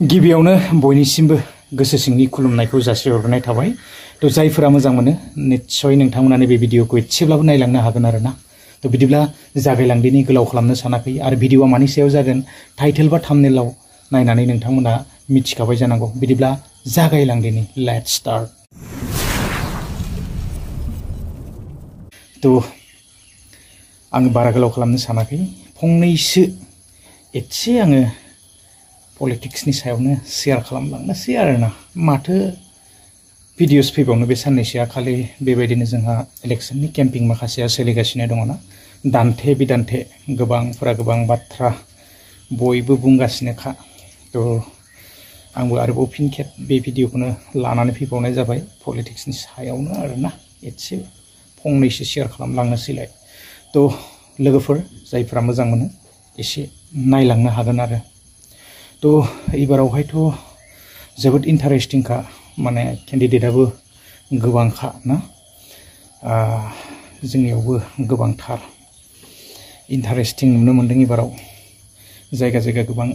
गिबियावनो बयनिसिमबो गोसो सिंनि खुलुमनायखौ जासिहरनाय थाबाय। तो जायफोरा मोजां मोनो निश्चय नोंथांमोना बे भिडिअखौ एसेब्लाबो नायलांनो हागोन आरोना। तो बिदिब्ला जागायलांदिनि, गोलाव खालामनो सानाखै आरो भिडिअआ मानि सायाव जागोन टाइटेल बा थाम्बनेलाव नायनानै नोंथांमोना मिथिखाबाय जानांगौ। बिदिब्ला जागायलांदिनि, लेट्स स्टार्ट। तो आं बारा गोलाव खालामनो सानाखै, फंनैसो एसे आङो पलिटिक्सनि सायावनो शेयार खालामलांनोसै आरोना। माथो भिडिअस फैबावनो बे साननैसोआ, खालि बेबायदिनो जोंहा इलेक्शननि केम्पिं माखासेया सोलिगासिनो दङना, दान्थे बिदान्थे गोबांफोरा गोबां बाथ्रा बयबो बुंगासिनोखा। तो आंबो आरोबाव फिन खेब बे भिडिअखौनो लानानै फैबावनाय जाबाय पलिटिक्सनि सायावनो आरोना। एसे फंनैसो शेयार खालामलांनोसैलाय। तो लोगोफोर जायफोरा मोजां मोनो एसे नायलांनो हागोन आरो। तो एबारावहायथ' जोबोद इन्टारेस्टिंखा, माने केन्डिडेटआबो गोबांखा ना, जोंनियावबो गोबांथार इन्टारेस्टिं नुनो मोनदों एबाराव। जायगा जायगा गोबां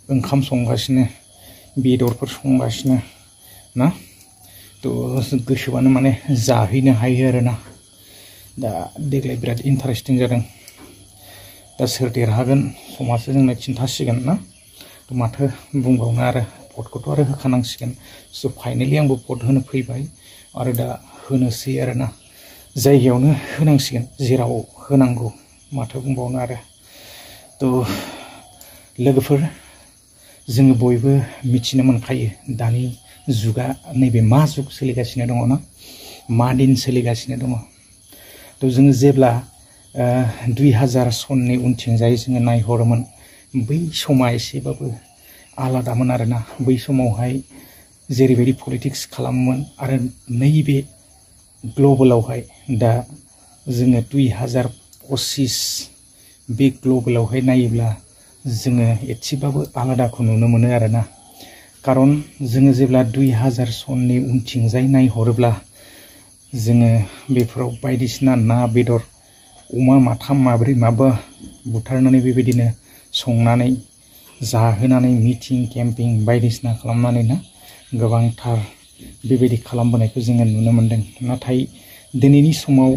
ओंखाम संगासिनो, बेदरफोर संगासिनो ना। तो गोसोबानो माने जाहैनो हायो आरोना। दा देग्लाय बिराद इन्टारेस्टिं जादों। दा सोर देरहागोन समासो जोंनो खिन्थासिगोन ना। तो माथो बुंबावनो आरो, भटखौथ' आरो होखानांसिगोन। स' फाइनेलि आंबो भट होनो फैबाय आरो दा होनोसै आरोना। जायगायावनो होनांसिगोन जेराव होनांगौ, माथो बुंबावनो आरो। तो लोगोफोर जोङो बयबो मिथिनो मोनखायो दानि जुगा नैबे मा जुग सोलिगासिनो दङ ना, मा दिन सोलिगासिनो दङ। तो जोङो जेब्ला 2000 सननि उनथिंजाय जोङो नायहरोमोन, बै समा एसेबाबो आलादामोन आरोना। बै समावहाय जेरैबायदि पलिटिक्स खालामोमोन आरो नैबे ग्लबेलावहाय दा जोङो 2025 बे ग्लबेलावहाय नायोब्ला जोङो एसेबाबो आलादाखौ नुनो मोनो आरोना। खारन जोङो जेब्ला 2000 सननि उनथिंजाय नायहरोब्ला जोङो बेफोराव बायदिसिना ना बेदर अमा माथाम माब्रै माबा बुथारनानै बेबायदिनो संनानै जाहोनानै मिटिं केम्पिं बायदिसिना खालामनानै ना गोबांथार बेबायदि खालामबोनायखौ जोङो नुनो मोनदों। नाथाय दिनैनि समाव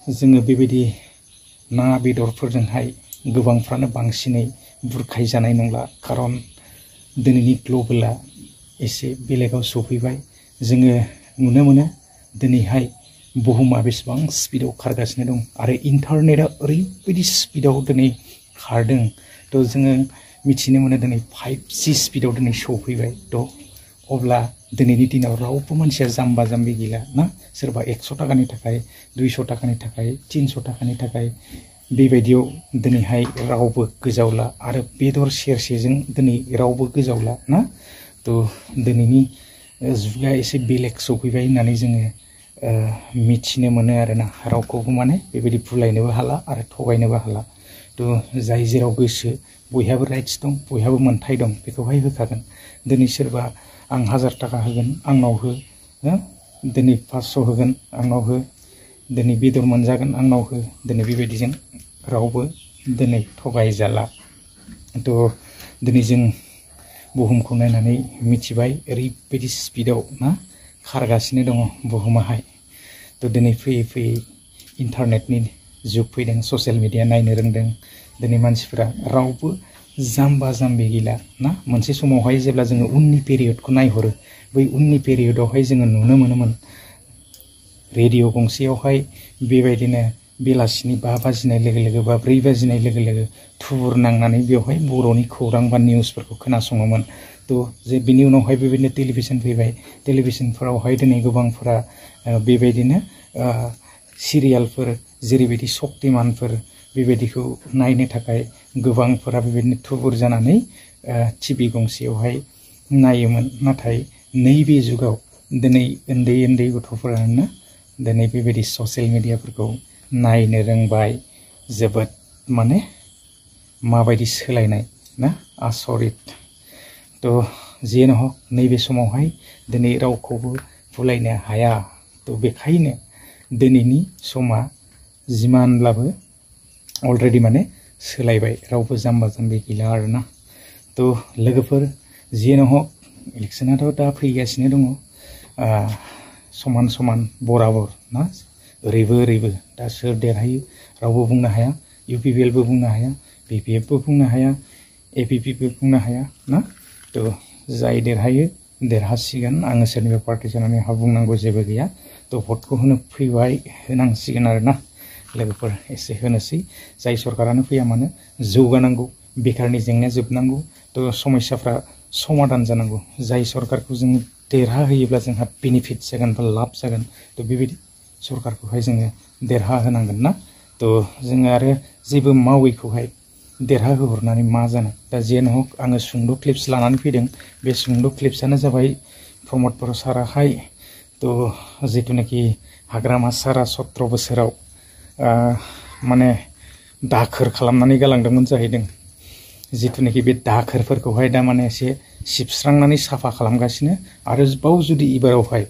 जोङो बेबायदि ना बेदरफोरजोंहाय गोबांफ्रानो बांसिनै बुरखाय जानाय नंला। खारन दिनैनि ग्लबेला एसे बेलेगाव सफैबाय। जोङो नुनो मोनो दिनैहाय बुहुमा बेसेबां स्पिडाव खारगासिनो दं आरो इन्टारनेटआ ओरैबायदि स्पिडाव दिनै खारदों। तो जोङो मिथिनो मोनो दिनै 5G स्पिडाव दिनै सफैबाय। तो अब्ला दिनैनि दिनाव रावबो मानसिया जाम्बा जाम्बि गैला ना। सोरबा 100 थाखानि थाखाय 200 थाखानि थाखाय 300 थाखानि थाखाय बेबायदियाव दिनैहाय रावबो गोजावला आरो बेदर सेरसेजों दिनै रावबो गोजावला ना। तो दिनैनि जुगा एसे बेलेग सफैबाय होननानै जोङो मिथिनो मोनो आरोना। रावखौबो माने बेबायदि बुलायनोबो हाला आरो थगायनोबो हाला। तो जाय जेराव गोसो बयहाबो राइट्स दं, बयहाबो मोन्थाय दं, बेखौहाय होखागोन। दिनै सोरबा आं 1000 थाखा होगोन आंनाव हो, दिनै 500 होगोन आंनाव हो, दिनै बेदर मोनजागोन आंनाव हो, दिनै बेबायदिजों रावबो दिनै थगायजाला। तो दिनै जों बुहुमखौ नायनानै मिथिबाय ओरैबायदि स्पिडाव ना खारगासिनो दङ बुहुमाहाय। तो दिनै फैयै फैयै इन्टारनेटनि जुग फैदों, ससियेल मिडिया नायनो रोंदों। दिनै मानसिफोरा रावबो जाम्बा जाम्बि गैला ना। मोनसे समावहाय जेब्ला जोङो उननि पेरियडखौ नायहरो, बै उननि पेरियडआवहाय जोङो नुनो मोनोमोन रेडिअ गंसेयावहाय बेबायदिनो बेलासिनि 5 बाजिनाय लोगो लोगो बा 4 बाजिनाय लोगो लोगो थुबुर नांनानै बेवहाय बर'नि खौरां बा निउसफोरखौ खोनासङोमोन। तो जे बिनि उनावहाय बेबायदिनो टेलिभिजन फैबाय। टेलिभिजनफोरावहाय दिनै गोबांफोरा बेबायदिनो सिरियालफोर जेरैबायदि शक्तिमानफोर बेबायदिखौ नायनो थाखाय गोबांफोरा बेबायदिनो थुबुर जानानै टिभि गंसेयावहाय नायोमोन। नाथाय नैबे जुगाव दिनै उन्दै उन्दै गथ'फोरानो दिनै बेबायदि ससियेल मिडियाफोरखौ नायनो रोंबाय। जोबोद माने माबायदि सोलायनाय ना, आसरित। तो जेन हक नैबे समावहाय दिनै रावखौबो बुलायनो हाया। तो बेखायनो दिनैनि समा जिमानब्लाबो अलरेडि माने सोलायबाय, रावबो जाम्बा जाम्बि गैला आरोना। तो लोगोफोर जियानो हक इलेक्शनाथ' दा फैगासिनो दङ समान समान बराबर ना ओरैबो दा सोर देरहायो रावबो बुंनो हाया UPPLबो बुंनो हाया BPFबो बुंनो हाया APPबो बुंनो हाया ना तो जाय देरहायो देरहासिगोन आङो सोरनिबा पार्टी जानानै हा बुंनांगौ जेबो गैया तो भटखौ होनो फैबाय होनांसिगोन आरोना लोगोफोर एसे होनोसै जाय सरकारानो फैया मानो जौगानांगौ बेखारनि जेंनाया जोबनांगौ तो समस्याफ्रा समाधान जानांगौ जाय सरकारखौ जों देरहा होयोब्ला जोंहा बेनिफिट जागोन बा लाब जागोन तो बेबायदि सरकारखौहाय जोङो देरहा होनांगोन ना तो जोङो आरो जेबो मावैखौहाय देरहा होहरनानै मा जानो दा जेन हक आङो सुंद' क्लिप्स लानानै फैदों बे सुंद' क्लिप्सआनो जाबाय प्रमद बर' साराहाय तो जिथुनाखि हाग्रामा सारा 17 बोसोराव माने दाखोर खालामनानै गालांदोंमोन जाहैदों जिथुनाखि बे दाखोरफोरखौहाय दा माने एसे सिबस्रांनानै साफा खालामगासिनो आरो बाव जुदि इबारावहाय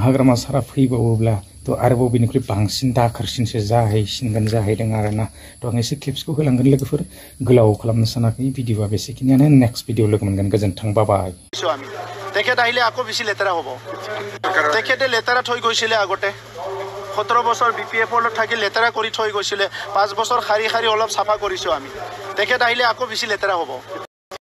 हाग्रामा सारा फैबावोब्ला तो आरोबाव बेनिख्रुइ बांसिन दाखोरसिनसो जाहैसिनगोन जाहैदों आरोना तो आं एसे क्लिप्सखौ होलांगोन लोगोफोर गोलाव खालामनो सानाखै भिडिअआ बेसेखिनियानो नेक्स्ट भिडिअ लोगो मोनगोन गोजोन्थों बाय তেখেত আহিলে আকৌ বেছি লেতেৰা হ'ব তেখেতে লেতেৰা থৈ গৈছিলে আগতে 17 বছৰ BPFৰ লগত থাকি লেতেৰা কৰি থৈ গৈছিলে 5 বছৰ খাৰি খাৰি অলপ চাফা কৰিছো আমি তেখেত আহিলে আকৌ বেছি লেতেৰা হ'ব